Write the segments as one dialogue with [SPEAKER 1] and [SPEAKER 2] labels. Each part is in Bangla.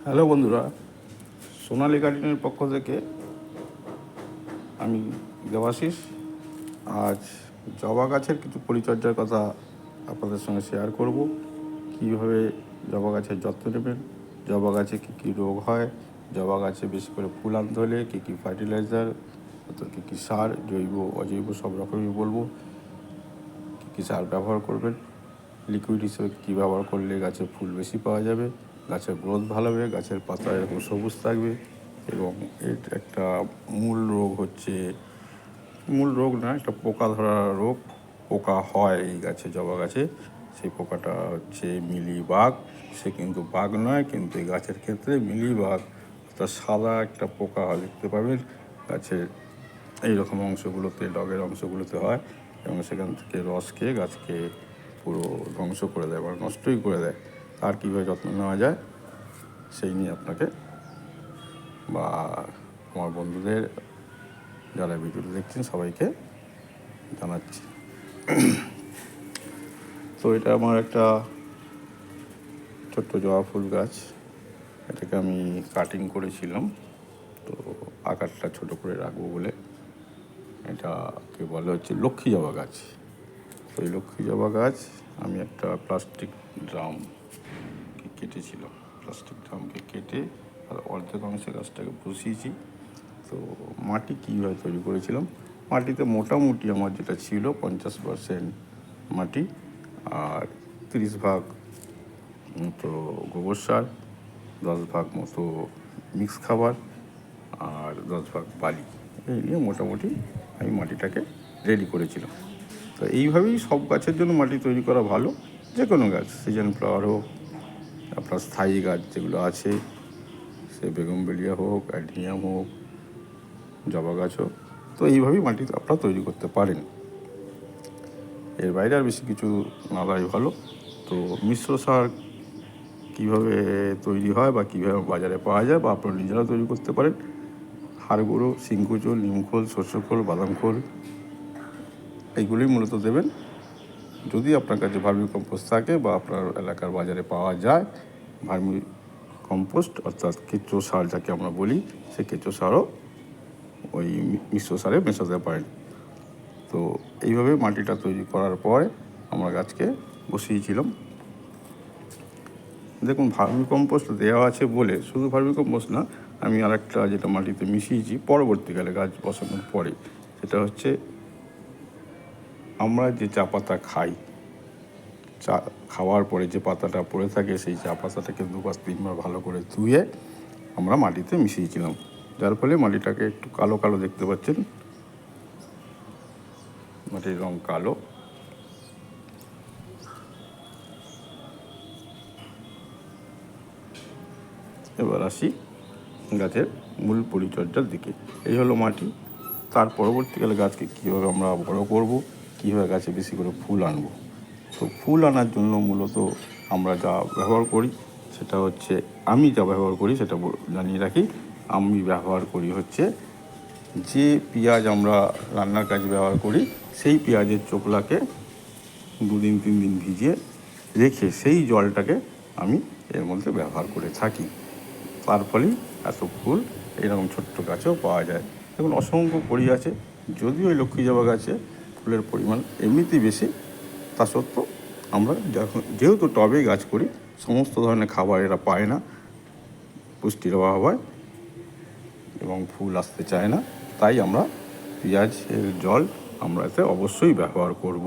[SPEAKER 1] হ্যালো বন্ধুরা, সোনালী গার্ডেনের পক্ষ থেকে আমি দেবাশিস। আজ জবা গাছের কিছু পরিচর্যার কথা আপনাদের সঙ্গে শেয়ার করব। কীভাবে জবা গাছের যত্ন নেবেন, জবা গাছে কী কী রোগ হয়, জবা গাছে বেশি করে ফুল আনতে হলে কী কী ফার্টিলাইজার, অর্থাৎ কী কী সার, জৈব অজৈব সব রকমই বলবো। কী কী সার ব্যবহার করবেন, লিকুইড হিসেবে কী ব্যবহার করলে গাছে ফুল বেশি পাওয়া যাবে, গাছের গ্রোথ ভালো হবে, গাছের পাতা এরকম সবুজ থাকবে। এবং এর একটা মূল রোগ হচ্ছে, মূল রোগ না, একটা পোকা ধরা রোগ, পোকা হয় এই গাছে, জবা গাছে। সেই পোকাটা হচ্ছে মিলি বাগ। সে কিন্তু বাগ নয়, কিন্তু এই গাছের ক্ষেত্রে মিলি বাগ, অর্থাৎ সাদা একটা পোকা দেখতে পাবেন গাছের এইরকম অংশগুলোতে, ডগের অংশগুলোতে হয়, এবং সেখান থেকে রস খেয়ে গাছকে পুরো ধ্বংস করে দেয় বা নষ্টই করে দেয়। তার কীভাবে যত্ন নেওয়া যায় সেই নিয়ে আপনাকে বা আমার বন্ধুদের যারা ভিডিওটি দেখছেন সবাইকে জানাচ্ছি। তো এটা আমার একটা ছোট্ট জবা ফুল গাছ, এটাকে আমি কাটিং করেছিলাম। তো আকারটা ছোট করে রাখবো বলে এটাকে বলে হচ্ছে লক্ষ্মী জবা গাছ। তো এই লক্ষ্মী জবা গাছ আমি একটা প্লাস্টিক ড্রাম কেটেছিলাম, প্লাস্টিক ড্রামকে কেটে আর অর্ধেক অংশে গাছটাকে বসিয়েছি। তো মাটি কীভাবে তৈরি করেছিলাম, মাটিতে মোটামুটি আমার যেটা ছিল 50% মাটি, আর 30 ভাগ মতো গোবর সার, 10 ভাগ মতো মিক্স খাবার, আর 10 ভাগ বালি, এই নিয়ে মোটামুটি আমি মাটিটাকে রেডি করেছিলাম। তো এইভাবেই সব গাছের জন্য মাটি তৈরি করা ভালো। যে কোনো গাছ, সিজন ফ্লাওয়ার হোক, আপনার স্থায়ী গাছ যেগুলো আছে, সে বেগুনবেলিয়া হোক, অ্যাডেনিয়াম হোক, জবা গাছ হোক, তো এইভাবেই মাটি আপনারা তৈরি করতে পারেন। এর বাইরে আর বেশি কিছু না দেওয়াই ভালো। তো মিশ্র সার কীভাবে তৈরি হয় বা কীভাবে বাজারে পাওয়া যায় বা আপনারা নিজেরাও তৈরি করতে পারেন, হাড় গুঁড়ো, শিংকুচো, নিমখোল, সরষে খোল, বাদাম খোল, এইগুলোই মূলত দেবেন। যদি আপনার কাছে ভার্মি কম্পোস্ট থাকে বা আপনার এলাকার বাজারে পাওয়া যায় ভার্মি কম্পোস্ট, অর্থাৎ কেঁচো সার যাকে আমরা বলি, সেই কেঁচো সারও ওই মিশ্র সারে মেশাতে পারেন। তো এইভাবে মাটিটা তৈরি করার পরে আমরা গাছকে বসিয়েছিলাম। দেখুন, ভার্মি কম্পোস্ট দেওয়া আছে বলে শুধু ভার্মি কম্পোস্ট না, আমি আরেকটা যেটা মাটিতে মিশিয়েছি পরবর্তীকালে গাছ বসানোর পরে, সেটা হচ্ছে আমরা যে চা পাতা খাই, চা খাওয়ার পরে যে পাতাটা পড়ে থাকে, সেই চা পাতাটাকে 2-3 বার ভালো করে ধুয়ে আমরা মাটিতে মিশিয়েছিলাম, যার ফলে মাটিটাকে একটু কালো কালো দেখতে পাচ্ছেন, মাটির রং কালো। এবার আসি গাছের মূল পরিচর্যার দিকে। এই হলো মাটি। তার পরবর্তীকালে গাছকে কীভাবে আমরা বড় করব, কীভাবে গাছে বেশি করে ফুল আনব। তো ফুল আনার জন্য মূলত আমরা যা ব্যবহার করি সেটা হচ্ছে, আমি যা ব্যবহার করি সেটা জানিয়ে রাখি। আমি ব্যবহার করি হচ্ছে, যে পেঁয়াজ আমরা রান্নার কাজে ব্যবহার করি, সেই পেঁয়াজের চোকলাকে 2-3 দিন ভিজিয়ে রেখে সেই জলটাকে আমি এর মধ্যে ব্যবহার করে থাকি। তার ফলেই এত ফুল এরকম ছোট্ট গাছেও পাওয়া যায়। দেখুন, অসংখ্য কড়ি আছে। যদিও ওই লক্ষ্মী জবা গাছে ফুলের পরিমাণ এমনিতেই বেশি, তা সত্ত্বেও আমরা যেহেতু টবে গাছ করি, সমস্ত ধরনের খাবার এরা পায় না পুষ্টির অভাব হয় এবং ফুল আসতে চায় না, তাই আমরা পেঁয়াজের জল আমরা এতে অবশ্যই ব্যবহার করব।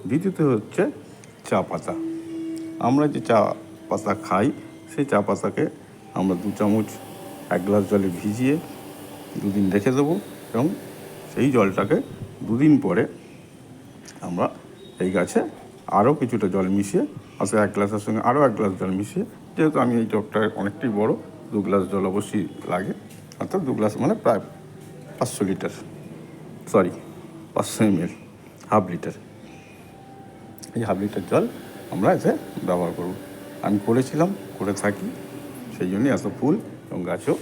[SPEAKER 1] দ্বিতীয়ত হচ্ছে চা পাতা। আমরা যে চা পাতা খাই, সেই চা পাতাকে আমরা 2 চামচ 1 গ্লাস জলে ভিজিয়ে 2 দিন রেখে দেবো, এবং সেই জলটাকে 2 দিন পরে আমরা এই গাছে আরও কিছুটা জল মিশিয়ে, অর্থাৎ 1 গ্লাসের সঙ্গে আরও 1 গ্লাস জল মিশিয়ে, যেহেতু আমি এই টবটা অনেকটাই বড়, 2 গ্লাস জল অবশ্যই লাগে, অর্থাৎ 2 গ্লাস মানে প্রায় 500 লিটার, 500 ml, হাফ লিটার। এই হাফ লিটার জল আমরা এতে ব্যবহার করব। আমি করেছিলাম, করে থাকি, সেই জন্যই এত ফুল, এবং গাছও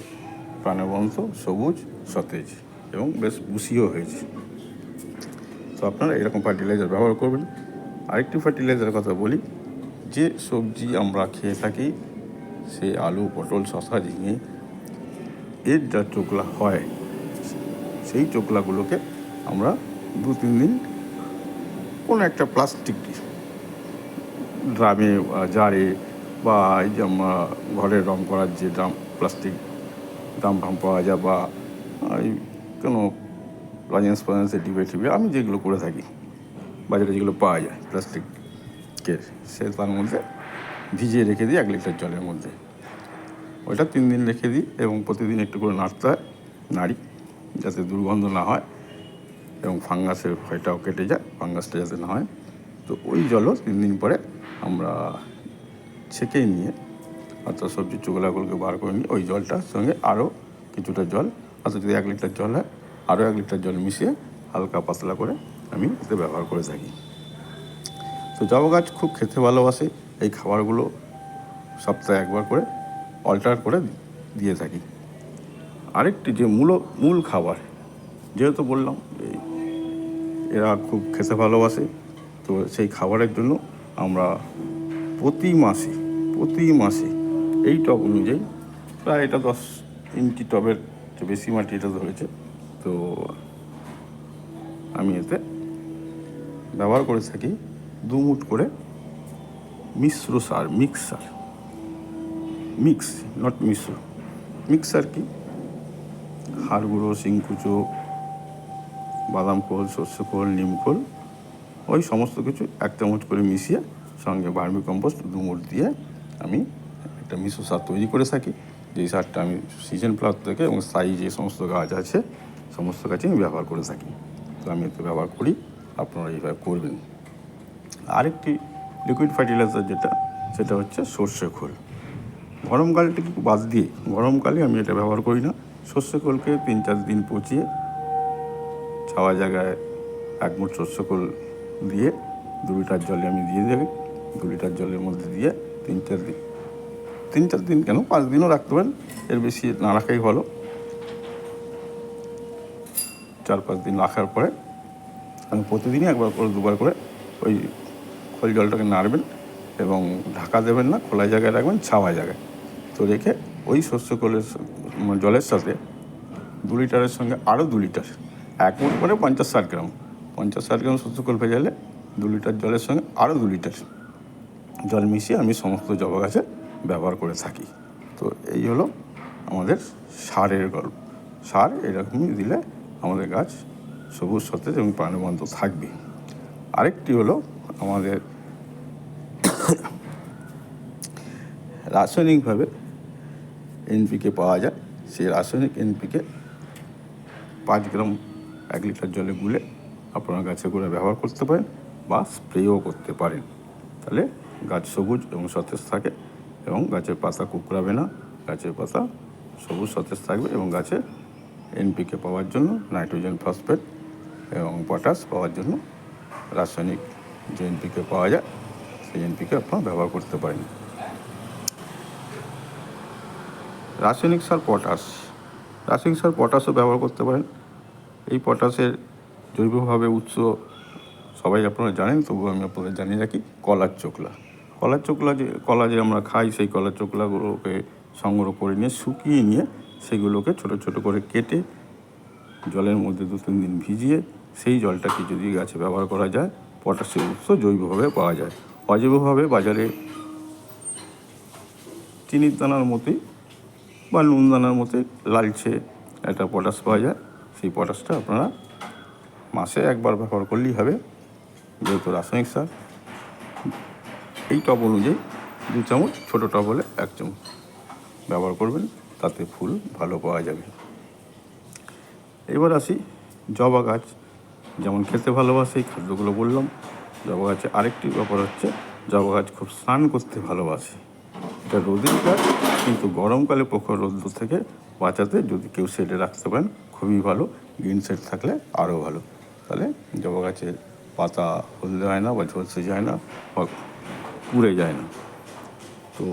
[SPEAKER 1] প্রাণবন্ত, সবুজ, সতেজ এবং বেশ বুশিও হয়েছে। তো আপনারা এরকম ফার্টিলাইজার ব্যবহার করবেন। আরেকটি ফার্টিলাইজারের কথা বলি, যে সবজি আমরা খেয়ে থাকি সেই আলু, পটল, শশা, ঝিঙে এর যা চোকলা হয়, সেই চোকলাগুলোকে আমরা 2-3 দিন কোনো একটা প্লাস্টিক ড্রামে, জারে, বা এই যে আমরা ঘরে রং করার যে ড্রাম, প্লাস্টিক ড্রাম পাওয়া যায়, বা এই কোনো লজেন্সের ডিবে টিবে আমি যেগুলো করে থাকি, বাজারে যেগুলো পাওয়া যায় প্লাস্টিকের, সে তার মধ্যে ভিজিয়ে রেখে দিই 1 লিটার জলের মধ্যে। ওইটা 3 দিন রেখে দিই এবং প্রতিদিন একটু করে নাড়ি, যাতে দুর্গন্ধ না হয় এবং ফাঙ্গাসের ভয়টাও কেটে যায়, ফাঙ্গাসটা যাতে না হয়। তো ওই জলও 3 দিন পরে আমরা ছেঁকে নিয়ে, অর্থাৎ সবজির চোকলাগুলোকে বার করে নিয়ে ওই জলটার সঙ্গে আরও কিছুটা জল, অর্থাৎ যদি 1 লিটার জল হয় আরও 1 লিটার জল মিশিয়ে হালকা পাতলা করে আমি এতে ব্যবহার করে থাকি। তো জবা গাছ খুব খেতে ভালোবাসে। এই খাবারগুলো সপ্তাহে একবার করে অল্টার করে দিয়ে থাকি। আরেকটি যে মূল খাবার, যেহেতু বললাম এরা খুব খেতে ভালোবাসে, তো সেই খাবারের জন্য আমরা প্রতি মাসে এই টব অনুযায়ী, প্রায় এটা 10 ইঞ্চি টবের বেশি মাটি এটা ধরেছে, তো আমি এতে ব্যবহার করে থাকি 2 মুঠ করে মিশ্র সার, মিক্সার কি হাড় গুঁড়ো, শিংকুচো, বাদাম খোল, সর্ষে খোল, নিম খোল, ওই সমস্ত কিছু 1 চামচ করে মিশিয়ে সঙ্গে ভার্মি কম্পোস্ট 2 মুঠ দিয়ে আমি একটা মিশ্র সার তৈরি করে থাকি। যেই সারটা আমি সিজন ফ্লাওয়ার থেকে এবং স্থায়ী যে সমস্ত গাছ আছে সমস্ত গাছে আমি ব্যবহার করে থাকি। তো আমি এতে ব্যবহার করি, আপনারা এইভাবে করবেন। আরেকটি লিকুইড ফার্টিলাইজার সেটা হচ্ছে সর্ষে খোল। গরমকালটাকে বাদ দিয়ে গরমকালে আমি এটা ব্যবহার করি না। সর্ষে খোলকে 3-4 দিন পচিয়ে ছাওয়া জায়গায় 1 মুঠ সর্ষে খোল দিয়ে 2 লিটার জলে আমি দিয়ে দিই। 2 লিটার জলের মধ্যে দিয়ে 3-4 দিন কেন 5 দিনও রাখতে পারেন, এর বেশি না রাখাই ভালো। 4-5 দিন রাখার পরে আমি প্রতিদিনই 1বার করে 2বার করে ওই খোল জলটাকে নাড়বেন এবং ঢাকা দেবেন না, খোলা জায়গায় রাখবেন, ছাওয়া জায়গায়। তো রেখে ওই সর্ষে খোলের জলের সাথে 2 লিটারের সঙ্গে আরও 2 লিটার, 1 মুঠ করে 50-60 গ্রাম সর্ষে খোল ভেজালে 2 লিটার জলের সঙ্গে আরও 2 লিটার জল মিশিয়ে আমি সমস্ত জবা গাছে ব্যবহার করে থাকি। তো এই হলো আমাদের সারের গল্প। সার এরকমই দিলে আমাদের গাছ সবুজ, সতেজ এবং প্রাণবন্ত থাকবে। আরেকটি হলো আমাদের রাসায়নিকভাবে এনপিকে পাওয়া যায়। সেই রাসায়নিক এনপিকে 5 গ্রাম 1 লিটার জলে গুলে আপনারা গাছে করে ব্যবহার করতে পারেন বা স্প্রেও করতে পারেন। তাহলে গাছ সবুজ এবং সতেজ থাকে এবং গাছের পাতা কুঁকড়াবে না, গাছের পাতা সবুজ সতেজ থাকবে এবং গাছে এনপিকে পাওয়ার জন্য, নাইট্রোজেন, ফসফেট এবং পটাশ পাওয়ার জন্য রাসায়নিক যে এনপিকে পাওয়া যায় সেই এনপিকে আপনারা ব্যবহার করতে পারেন। রাসায়নিক সার পটাশও ব্যবহার করতে পারেন। এই পটাশের জৈবভাবে উৎস সবাই আপনারা জানেন, তবুও আমি আপনাদের জানিয়ে রাখি, কলার চোকলা যে কলা যে আমরা খাই, সেই কলার চোকলাগুলোকে সংগ্রহ করে নিয়ে শুকিয়ে নিয়ে সেগুলোকে ছোট ছোট করে কেটে জলের মধ্যে 2-3 দিন ভিজিয়ে সেই জলটাকে যদি গাছে ব্যবহার করা যায়, পটাশের উৎস জৈবভাবে পাওয়া যায়। অজৈবভাবে বাজারে চিনির দানার মতোই বা নুন দানার মতোই লালচে একটা পটাশ পাওয়া যায়। সেই পটাশটা আপনারা মাসে 1বার ব্যবহার করলেই হবে। যেহেতু রাসায়নিক সার, এই টব অনুযায়ী 2 চামচ, ছোটো টব হলে 1 চামচ ব্যবহার করবেন, তাতে ফুল ভালো পাওয়া যাবে। এবার আসি জবা গাছ যেমন খেতে ভালোবাসে, এই খাদ্যগুলো বললাম। জবা গাছে আরেকটি ব্যাপার হচ্ছে, জবা গাছ খুব স্নান করতে ভালোবাসে। এটা রোদের গাছ, কিন্তু গরমকালে প্রখর রোদ্দুর থেকে বাঁচাতে যদি কেউ শেডে রাখতে পারেন খুবই ভালো। গ্রিন শেড থাকলে আরও ভালো, তাহলে জবা গাছের পাতা হলদে হয় না বা ঝলসে যায় না বা পুড়ে যায় না। তো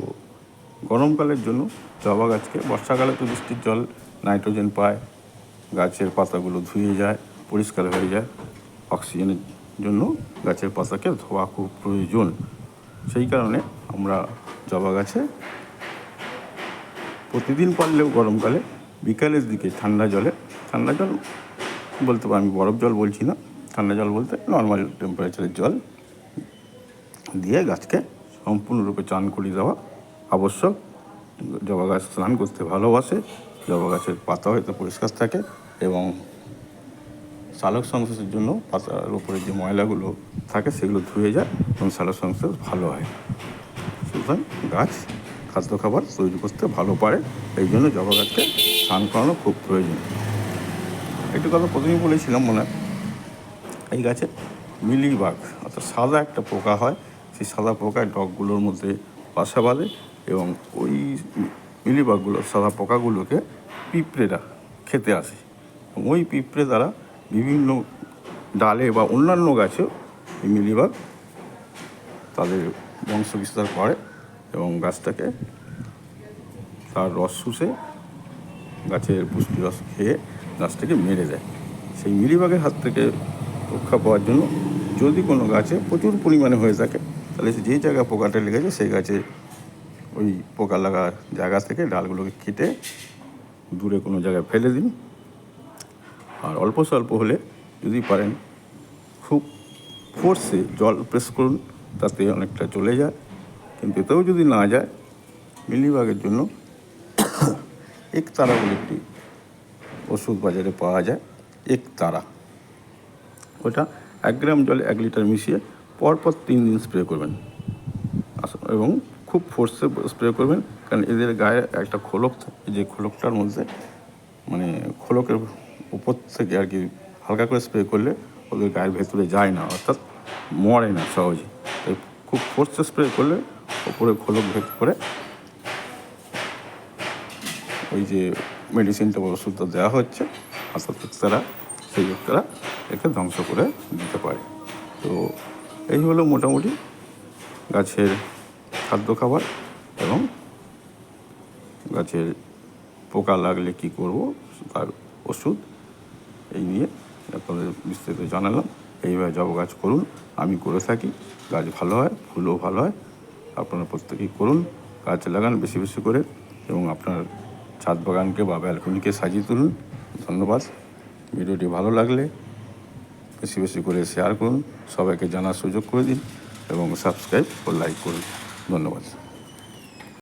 [SPEAKER 1] গরমকালের জন্য জবা গাছকে, বর্ষাকালে তো বৃষ্টির জল নাইট্রোজেন পায়, গাছের পাতাগুলো ধুয়ে যায়, পরিষ্কার হয়ে যায়। অক্সিজেনের জন্য গাছের পাতাকে ধোয়া খুব প্রয়োজন। সেই কারণে আমরা জবা গাছে প্রতিদিন পারলেও গরমকালে বিকালের দিকে ঠান্ডা জল বলতে আমি বরফ জল বলছি না, ঠান্ডা জল বলতে নর্মাল টেম্পারেচারের জল দিয়ে গাছকে সম্পূর্ণরূপে চান করিয়ে দেওয়া আবশ্যক। জবা গাছ স্নান করতে ভালোবাসে, জবা গাছের পাতা হয়তো পরিষ্কার থাকে এবং সালোক সংশ্লেষের জন্য পাতার উপরে যে ময়লাগুলো থাকে সেগুলো ধুয়ে যায় এবং সালোক সংশ্লেষ ভালো হয়। সুতরাং গাছ খাদ্য খাবার তৈরি করতে ভালো পারে, এই জন্য জবা গাছকে স্নান করানো খুব প্রয়োজন। একটু কথা প্রথমেই বলেছিলাম মনে হয়, এই গাছে মিলিবাগ অর্থাৎ সাদা একটা পোকা হয়, সেই সাদা পোকায় ডগগুলোর মধ্যে বাসা বাঁধে এবং ওই মিলিবাগগুলো সাদা পোকাগুলোকে পিঁপড়েরা খেতে আসে। ওই পিঁপড়ে দ্বারা বিভিন্ন ডালে বা অন্যান্য গাছেও এই মিলিবাগ তাদের বংশ বিস্তার করে এবং গাছটাকে তার রস শুষে গাছের পুষ্টি রস খেয়ে গাছটাকে মেরে দেয়। সেই মিলিবাগের হাত থেকে রক্ষা পাওয়ার জন্য যদি কোনো গাছে প্রচুর পরিমাণে হয়ে থাকে, তাহলে যেই জায়গায় পোকাটা লেগেছে সেই গাছে ওই পোকা লাগা জায়গা থেকে ডালগুলোকে কেটে দূরে কোনো জায়গায় ফেলে দিন। আর অল্প স্বল্প হলে যদি পারেন খুব ফোর্সে জল প্রেস করুন, তাতে অনেকটা চলে যায়। কিন্তু এতেও যদি না যায়, মিলিবাগের জন্য একতারা বলে একটি ওষুধ বাজারে পাওয়া যায়, একতারা। ওটা 1 গ্রাম জলে 1 লিটার মিশিয়ে পরপর 3 দিন স্প্রে করবেন এবং খুব ফোর্সে স্প্রে করবেন, কারণ এদের গায়ে একটা খোলক থাকে, যে খোলকটার মধ্যে মানে খোলকের উপর থেকে আর কি হালকা করে স্প্রে করলে ওদের গায়ের ভেতরে যায় না, অর্থাৎ মরে না সহজে। তাই খুব ফোর্সে স্প্রে করলে ওপরে খোলক ভেদ করে ওই যে মেডিসিনটা বা ওষুধটা দেওয়া হচ্ছে, অর্থাৎ একতারা, সেই একতারা একে ধ্বংস করে দিতে পারে। তো এই হলো মোটামুটি গাছের খাদ্য খাবার এবং গাছের পোকা লাগলে কি করব তার ওষুধ, এই নিয়ে আপনাদের বিস্তারিত জানালাম। এইভাবে জবা গাছ করুন, আমি করে থাকি, গাছ ভালো হয়, ফুলও ভালো হয়। আপনারা প্রত্যেকেই করুন, গাছ লাগান বেশি বেশি করে এবং আপনার ছাদ বাগানকে বা ব্যালকনিকে সাজিয়ে তুলুন। ধন্যবাদ। ভিডিওটি ভালো লাগলে বেশি বেশি করে শেয়ার করুন, সবাইকে জানার সুযোগ করে দিন এবং সাবস্ক্রাইব ও লাইক করুন। ধন্যবাদ।